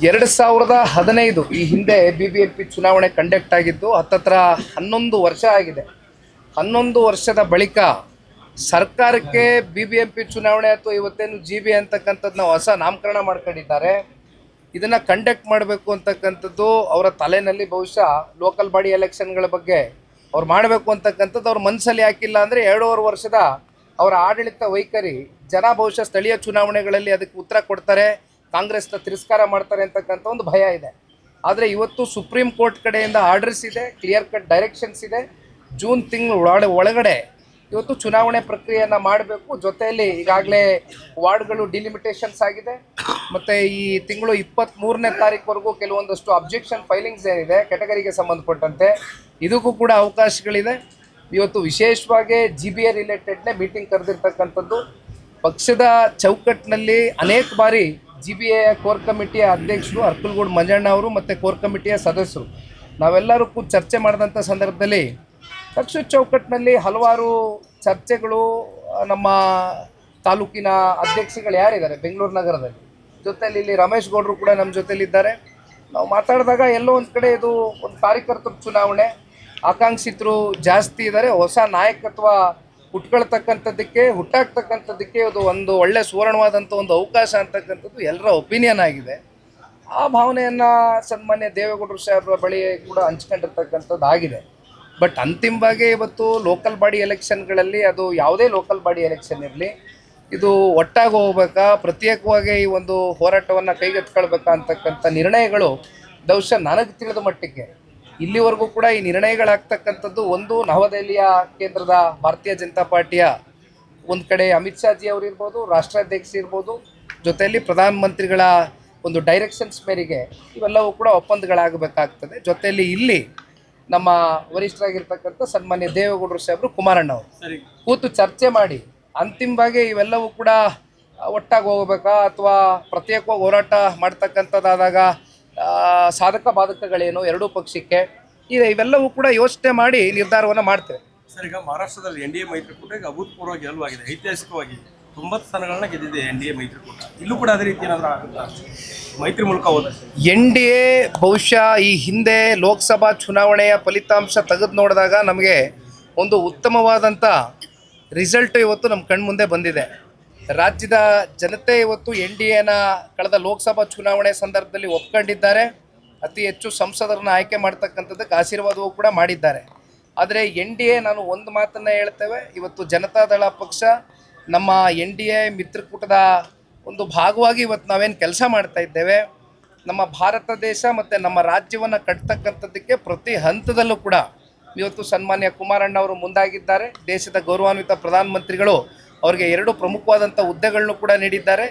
2015 ಈ ಹಿಂದೆ BBMP ಚುನಾವಣೆ ಕಂಡಕ್ಟ್ ಆಗಿದ್ದು ಹತ್ತತ್ರ 11 ವರ್ಷ ಆಗಿದೆ. 11 ವರ್ಷದ ಬಳಿಕ ಸರ್ಕಾರಕ್ಕೆ BBMP ಚುನಾವಣೆ ಅಥವಾ ಇವತ್ತೇನು GB ಅಂತಕ್ಕಂಥದ್ದನ್ನ ಹೊಸ ನಾಮಕರಣ ಮಾಡ್ಕೊಂಡಿದ್ದಾರೆ. ಇದನ್ನು ಕಂಡಕ್ಟ್ ಮಾಡಬೇಕು ಅಂತಕ್ಕಂಥದ್ದು ಅವರ ತಲೆಯಲ್ಲಿ ಬಹುಶಃ ಲೋಕಲ್ ಬಾಡಿ ಎಲೆಕ್ಷನ್ಗಳ ಬಗ್ಗೆ ಅವ್ರು ಮಾಡಬೇಕು ಅಂತಕ್ಕಂಥದ್ದು ಅವ್ರ ಮನಸ್ಸಲ್ಲಿ ಹಾಕಿಲ್ಲ ಅಂದರೆ 2.5 ವರ್ಷದ ಅವರ ಆಡಳಿತ ವೈಖರಿ ಜನ ಬಹುಶಃ ಸ್ಥಳೀಯ ಚುನಾವಣೆಗಳಲ್ಲಿ ಅದಕ್ಕೆ ಉತ್ತರ ಕೊಡ್ತಾರೆ, ಕಾಂಗ್ರೆಸ್ನ ತಿರಸ್ಕಾರ ಮಾಡ್ತಾರೆ ಅಂತಕ್ಕಂಥ ಒಂದು ಭಯ ಇದೆ. ಆದರೆ ಇವತ್ತು ಸುಪ್ರೀಂ ಕೋರ್ಟ್ ಕಡೆಯಿಂದ ಆರ್ಡರ್ಸ್ ಇದೆ, ಕ್ಲಿಯರ್ ಕಟ್ ಡೈರೆಕ್ಷನ್ಸ್ ಇದೆ. ಜೂನ್ ತಿಂಗಳು ಒಳಗಡೆ ಇವತ್ತು ಚುನಾವಣೆ ಪ್ರಕ್ರಿಯೆಯನ್ನು ಮಾಡಬೇಕು. ಜೊತೆಯಲ್ಲಿ ಈಗಾಗಲೇ ವಾರ್ಡ್ಗಳು ಡಿಲಿಮಿಟೇಷನ್ಸ್ ಆಗಿದೆ ಮತ್ತು ಈ ತಿಂಗಳು 23ನೇ ತಾರೀಕುವರೆಗೂ ಕೆಲವೊಂದಷ್ಟು ಅಬ್ಜೆಕ್ಷನ್ ಫೈಲಿಂಗ್ಸ್ ಏನಿದೆ ಕೆಟಗರಿಗೆ ಸಂಬಂಧಪಟ್ಟಂತೆ ಇದಕ್ಕೂ ಕೂಡ ಅವಕಾಶಗಳಿದೆ. ಇವತ್ತು ವಿಶೇಷವಾಗಿ GBA ರಿಲೇಟೆಡ್ನೇ ಮೀಟಿಂಗ್ ಕರೆದಿರ್ತಕ್ಕಂಥದ್ದು. ಪಕ್ಷದ ಚೌಕಟ್ಟಿನಲ್ಲಿ ಅನೇಕ ಬಾರಿ GBA ಕೋರ್ ಕಮಿಟಿಯ ಅಧ್ಯಕ್ಷರು ಅರ್ಕಲ್ಗೂಡು ಮಂಜಣ್ಣ ಅವರು ಮತ್ತು ಕೋರ್ ಕಮಿಟಿಯ ಸದಸ್ಯರು ನಾವೆಲ್ಲರೂ ಕೂಡ ಚರ್ಚೆ ಮಾಡಿದಂಥ ಸಂದರ್ಭದಲ್ಲಿ ಪಕ್ಷದ ಚೌಕಟ್ಟಿನಲ್ಲಿ ಹಲವಾರು ಚರ್ಚೆಗಳು ನಮ್ಮ ತಾಲೂಕಿನ ಅಧ್ಯಕ್ಷಗಳು ಯಾರಿದ್ದಾರೆ ಬೆಂಗಳೂರು ನಗರದಲ್ಲಿ, ಜೊತೆಯಲ್ಲಿ ಇಲ್ಲಿ ರಮೇಶ್ ಗೌಡರು ಕೂಡ ನಮ್ಮ ಜೊತೆಲಿದ್ದಾರೆ. ನಾವು ಮಾತಾಡಿದಾಗ ಎಲ್ಲೋ ಒಂದು ಕಡೆ ಇದು ಒಂದು ಕಾರ್ಯಕರ್ತರ ಚುನಾವಣೆ, ಆಕಾಂಕ್ಷಿತರು ಜಾಸ್ತಿ ಇದ್ದಾರೆ, ಹೊಸ ನಾಯಕತ್ವ ಹುಟ್ಟಾಗ್ತಕ್ಕಂಥದ್ದಕ್ಕೆ ಇದು ಒಂದು ಒಳ್ಳೆ ಸುವರ್ಣವಾದಂಥ ಒಂದು ಅವಕಾಶ ಅಂತಕ್ಕಂಥದ್ದು ಎಲ್ಲರ ಒಪಿನಿಯನ್ ಆಗಿದೆ. ಆ ಭಾವನೆಯನ್ನು ಸನ್ಮಾನ್ಯ ದೇವೇಗೌಡರು ಸಾಹೇಬ್ರ ಬಳಿ ಕೂಡ ಹಂಚ್ಕೊಂಡಿರ್ತಕ್ಕಂಥದ್ದು ಆಗಿದೆ. ಬಟ್ ಅಂತಿಮವಾಗಿ ಇವತ್ತು ಲೋಕಲ್ ಬಾಡಿ ಎಲೆಕ್ಷನ್ಗಳಲ್ಲಿ ಅದು ಯಾವುದೇ ಲೋಕಲ್ ಬಾಡಿ ಎಲೆಕ್ಷನ್ ಇರಲಿ, ಇದು ಒಟ್ಟಾಗಿ ಹೋಗ್ಬೇಕಾ, ಪ್ರತ್ಯೇಕವಾಗಿ ಈ ಒಂದು ಹೋರಾಟವನ್ನು ಕೈಗೆತ್ಕೊಳ್ಬೇಕಾ ಅಂತಕ್ಕಂಥ ನಿರ್ಣಯಗಳು ಬಹುಶಃ ನನಗೆ ತಿಳಿದ ಮಟ್ಟಿಗೆ ಇಲ್ಲಿವರೆಗೂ ಕೂಡ ಈ ನಿರ್ಣಯಗಳಾಗ್ತಕ್ಕಂಥದ್ದು ಒಂದು ನವದೆಹಲಿಯ ಕೇಂದ್ರದ ಭಾರತೀಯ ಜನತಾ ಪಾರ್ಟಿಯ ಒಂದು ಕಡೆ ಅಮಿತ್ ಶಾ ಜಿ ಅವರು ಇರ್ಬೋದು, ರಾಷ್ಟ್ರಾಧ್ಯಕ್ಷ ಇರ್ಬೋದು, ಜೊತೆಯಲ್ಲಿ ಪ್ರಧಾನಮಂತ್ರಿಗಳ ಒಂದು ಡೈರೆಕ್ಷನ್ಸ್ ಮೇರೆಗೆ ಇವೆಲ್ಲವೂ ಕೂಡ ಒಪ್ಪಂದಗಳಾಗಬೇಕಾಗ್ತದೆ. ಜೊತೆಯಲ್ಲಿ ಇಲ್ಲಿ ನಮ್ಮ ವರಿಷ್ಠರಾಗಿರ್ತಕ್ಕಂಥ ಸನ್ಮಾನ್ಯ ದೇವೇಗೌಡರು ಸಾಹೇಬರು ಕುಮಾರಣ್ಣ ಅವರು ಕೂತು ಚರ್ಚೆ ಮಾಡಿ ಅಂತಿಮವಾಗಿ ಇವೆಲ್ಲವೂ ಕೂಡ ಒಟ್ಟಾಗಿ ಹೋಗಬೇಕಾ ಅಥವಾ ಪ್ರತ್ಯೇಕವಾಗಿ ಹೋರಾಟ ಮಾಡ್ತಕ್ಕಂಥದ್ದಾದಾಗ ಸಾಧಕ ಬಾಧಕಗಳೇನು ಎರಡೂ ಪಕ್ಷಕ್ಕೆ ಇವೆಲ್ಲವೂ ಕೂಡ ಯೋಚನೆ ಮಾಡಿ ನಿರ್ಧಾರವನ್ನು ಮಾಡ್ತೇವೆ. ಸರ್, ಈಗ ಮಹಾರಾಷ್ಟ್ರದಲ್ಲಿ NDA ಮೈತ್ರಿಕೂಟ ಈಗ ಅಭೂತಪೂರ್ವ ಗೆಲುವಾಗಿದೆ. ಐತಿಹಾಸಿಕವಾಗಿ 90 ಸ್ಥಾನಗಳನ್ನ ಗೆದ್ದಿದೆ NDA ಮೈತ್ರಿಕೂಟ. ಇಲ್ಲೂ ಕೂಡ ಅದೇ ರೀತಿ ಏನಾದರೂ ಆಗುತ್ತಾ ಮೈತ್ರಿ ಮೂಲಕ ಹೋದ NDA ಬಹುಶಃ ಈ ಹಿಂದೆ ಲೋಕಸಭಾ ಚುನಾವಣೆಯ ಫಲಿತಾಂಶ ತೆಗೆದು ನೋಡಿದಾಗ ನಮಗೆ ಒಂದು ಉತ್ತಮವಾದಂಥ ರಿಸಲ್ಟ್ ಇವತ್ತು ನಮ್ಮ ಕಣ್ಮುಂದೆ ಬಂದಿದೆ. ರಾಜ್ಯದ ಜನತೆ ಇವತ್ತು NDAನ ಕಳೆದ ಲೋಕಸಭಾ ಚುನಾವಣೆ ಸಂದರ್ಭದಲ್ಲಿ ಒಪ್ಕೊಂಡಿದ್ದಾರೆ. ಅತಿ ಹೆಚ್ಚು ಸಂಸದರನ್ನು ಆಯ್ಕೆ ಮಾಡ್ತಕ್ಕಂಥದ್ದಕ್ಕೆ ಆಶೀರ್ವಾದವೂ ಕೂಡ ಮಾಡಿದ್ದಾರೆ. ಆದರೆ NDA ನಾನು ಒಂದು ಮಾತನ್ನು ಹೇಳ್ತೇವೆ, ಇವತ್ತು ಜನತಾದಳ ಪಕ್ಷ ನಮ್ಮ NDA ಮಿತ್ರಕೂಟದ ಒಂದು ಭಾಗವಾಗಿ ಇವತ್ತು ನಾವೇನು ಕೆಲಸ ಮಾಡ್ತಾ ಇದ್ದೇವೆ, ನಮ್ಮ ಭಾರತ ದೇಶ ಮತ್ತು ನಮ್ಮ ರಾಜ್ಯವನ್ನು ಕಟ್ತಕ್ಕಂಥದ್ದಕ್ಕೆ ಪ್ರತಿ ಹಂತದಲ್ಲೂ ಕೂಡ ಇವತ್ತು ಸನ್ಮಾನ್ಯ ಕುಮಾರಣ್ಣ ಅವರು ಮುಂದಾಗಿದ್ದಾರೆ. ದೇಶದ ಗೌರವಾನ್ವಿತ ಪ್ರಧಾನಮಂತ್ರಿಗಳು ಅವರಿಗೆ 2 ಪ್ರಮುಖವಾದಂಥ ಹುದ್ದೆಗಳನ್ನು ಕೂಡ ನೀಡಿದ್ದಾರೆ.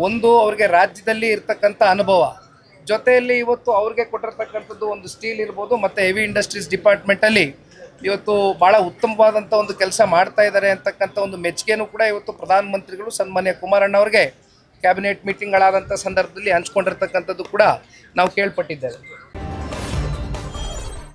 ಒಂದು ಅವರಿಗೆ ರಾಜ್ಯದಲ್ಲಿ ಇರ್ತಕ್ಕಂಥ ಅನುಭವ, ಜೊತೆಯಲ್ಲಿ ಇವತ್ತು ಅವ್ರಿಗೆ ಕೊಟ್ಟಿರ್ತಕ್ಕಂಥದ್ದು ಒಂದು ಸ್ಟೀಲ್ ಇರ್ಬೋದು ಮತ್ತು ಹೆವಿ ಇಂಡಸ್ಟ್ರೀಸ್ ಡಿಪಾರ್ಟ್ಮೆಂಟಲ್ಲಿ ಇವತ್ತು ಭಾಳ ಉತ್ತಮವಾದಂಥ ಒಂದು ಕೆಲಸ ಮಾಡ್ತಾ ಇದ್ದಾರೆ ಅಂತಕ್ಕಂಥ ಒಂದು ಮೆಚ್ಚುಗೆನೂ ಕೂಡ ಇವತ್ತು ಪ್ರಧಾನಮಂತ್ರಿಗಳು ಸನ್ಮಾನ್ಯ ಕುಮಾರಣ್ಣ ಅವರಿಗೆ ಕ್ಯಾಬಿನೆಟ್ ಮೀಟಿಂಗ್ಗಳಾದಂಥ ಸಂದರ್ಭದಲ್ಲಿ ಹಂಚ್ಕೊಂಡಿರ್ತಕ್ಕಂಥದ್ದು ಕೂಡ ನಾವು ಕೇಳ್ಪಟ್ಟಿದ್ದೇವೆ.